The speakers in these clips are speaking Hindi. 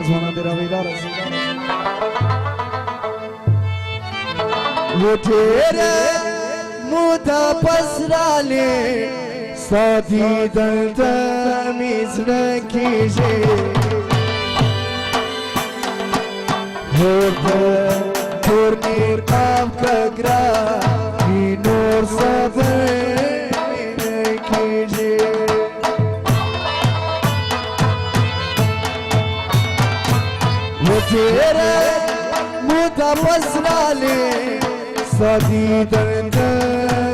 zona तेरा बेदार वो तेरे मुदा पसराले साथी दर्द मिश्र कीजे होता पूर्णी काम कगरा नूर सब कीजे वो तेरे मुदा पसराले साथी दर्द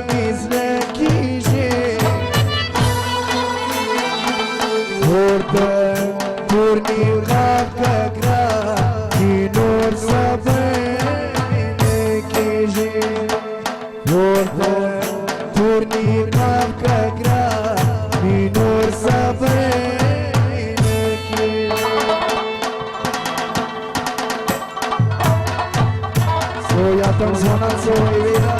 मिश्र कीजे होता पूर्णी काम कगरा नूर सब कीजे होता पूर्णी काम कगरा नूर सब Tão zona zoeira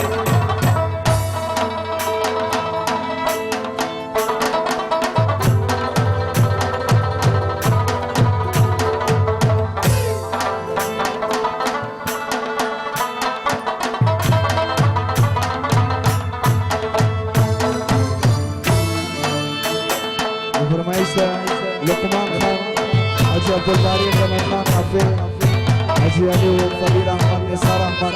फरमाइश लुकमान खान हाजी अब्दुल बारी रहमान हाफिज Haji Ali Farid Ahmad Nisar Ahmad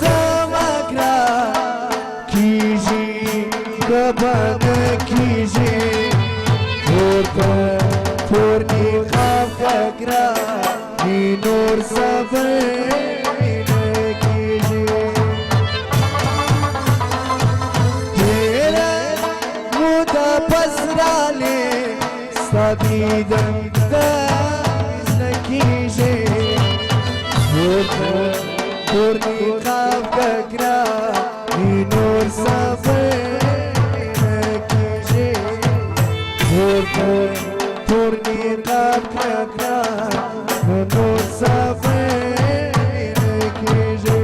Zamagra kiji kaban kiji Orta purni khafagra Nur sabr kiji Tera muda pasrale Sadidan da kiji Orta Purni khaf kakra Noor sabr kije Purni khaf kakra Noor sabr kije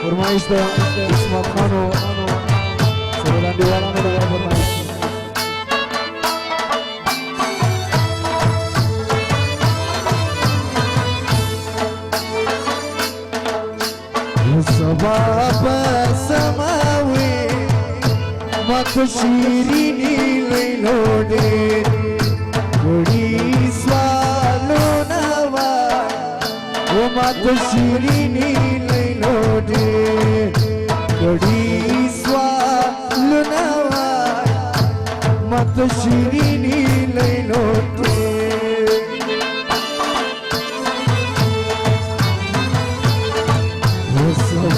फरमाइश था इस्मात खानो सबलान दीवाना ने लगा फरमाइश सबब समावे मत शीरीनी लैलोडे बड़ी स्वालो नवा वो मत शीरीनी लैलोडे बड़ी स्वालो नवा मत शीरीनी लैलोडे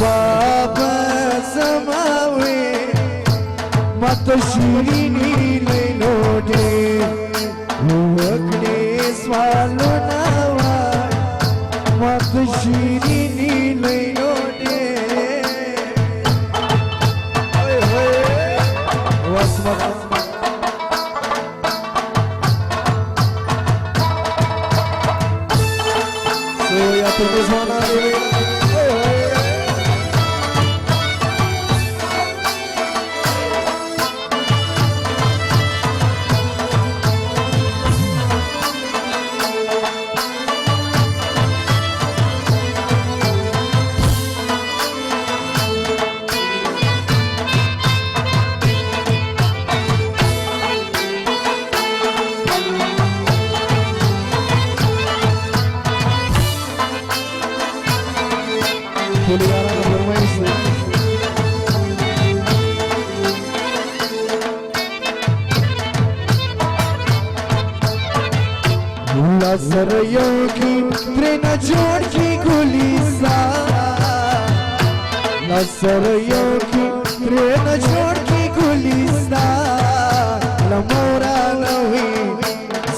Baba samawe mat shirini lelode Wakne swalo nawa mat shirini lelode Hoy hoy wasmat So ya tum zona dele Kuliyaran fırmayız Lazarıyor ki trena जोड़ की गुलिसा Lazarıyor ki trena जोड़ की गुलिसा लमोरा नवी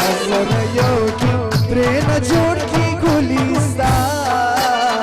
Lazarıyor ki trena जोड़ की गुलिस्तान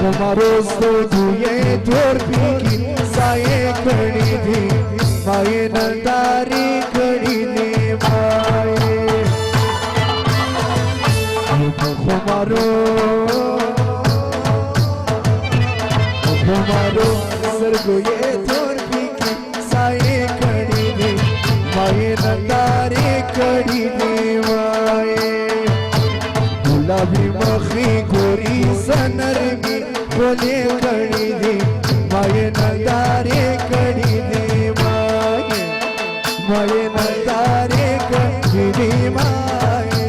हमारो तुझे तोर की साये खड़ी थी माये नंदारी खड़ी थी माये हमारो सरगो ये तोर की साये खड़ी थी माये नंदारी खड़ी थी माये गुलाबी मखी गोरी सनरमी बोले कड़ी दी माये नदारे कड़ी दी माये नदारे कड़ी दी माये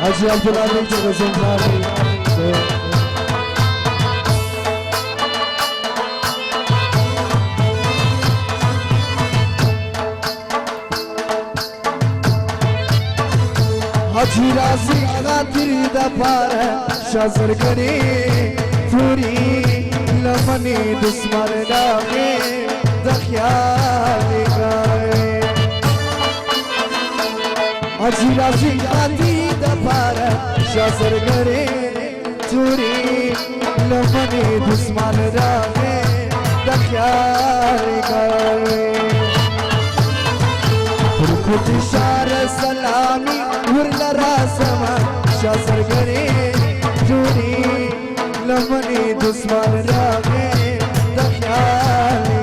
Hacı Abdülhamid Çakası'ndan Hacı Razi Khatir da para Şazır kari Turi Lamani Dusman Dağe दख्याली गाए अजीरा सी खाती दफारा शासर करे चूरी लमने दुश्मन रागे दख्याली गाए खुद शार सलामी उर्ला रासमा शासर करे चूरी लमने दुश्मन रागे दख्याली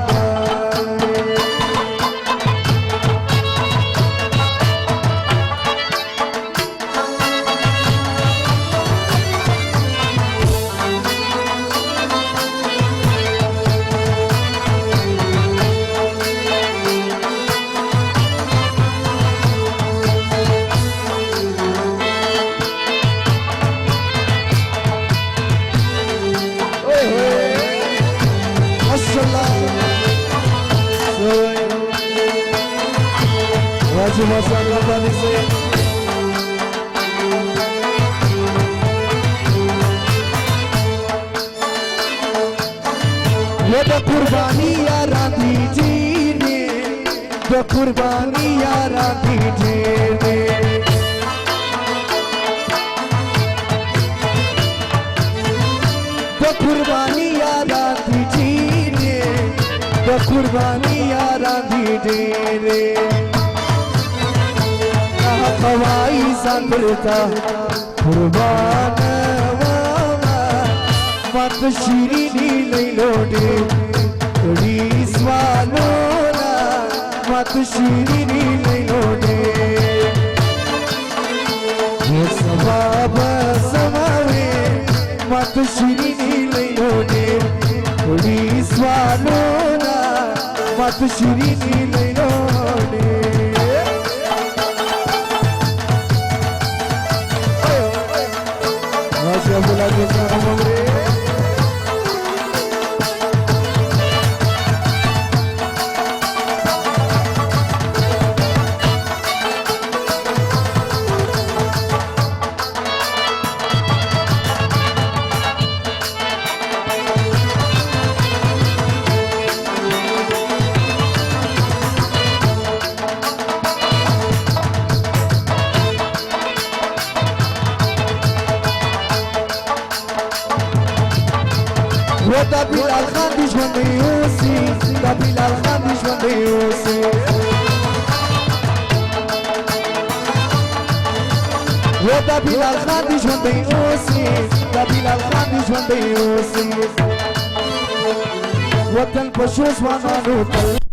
कुर्बानी यारा दीजिए तो कुर्बानी यारा दीजिए तो कुर्बानी यारा दीजिए तो कुर्बानी यारा दीजिए हवाई संगता कुर्बान मत शीरी नहीं लोटे थोड़ी स्वालोना मत शीरी नहीं लोटे ये सवाब समावे मत शीरी नहीं लोटे थोड़ी स्वालोना मत शीरी नहीं लोटे बोला के Bilal Khan düşman diyorsi, da Bilal Khan düşman diyorsi. Da Bilal Khan düşman diyorsi, da Bilal Khan düşman diyorsi. Vatan paşos vananu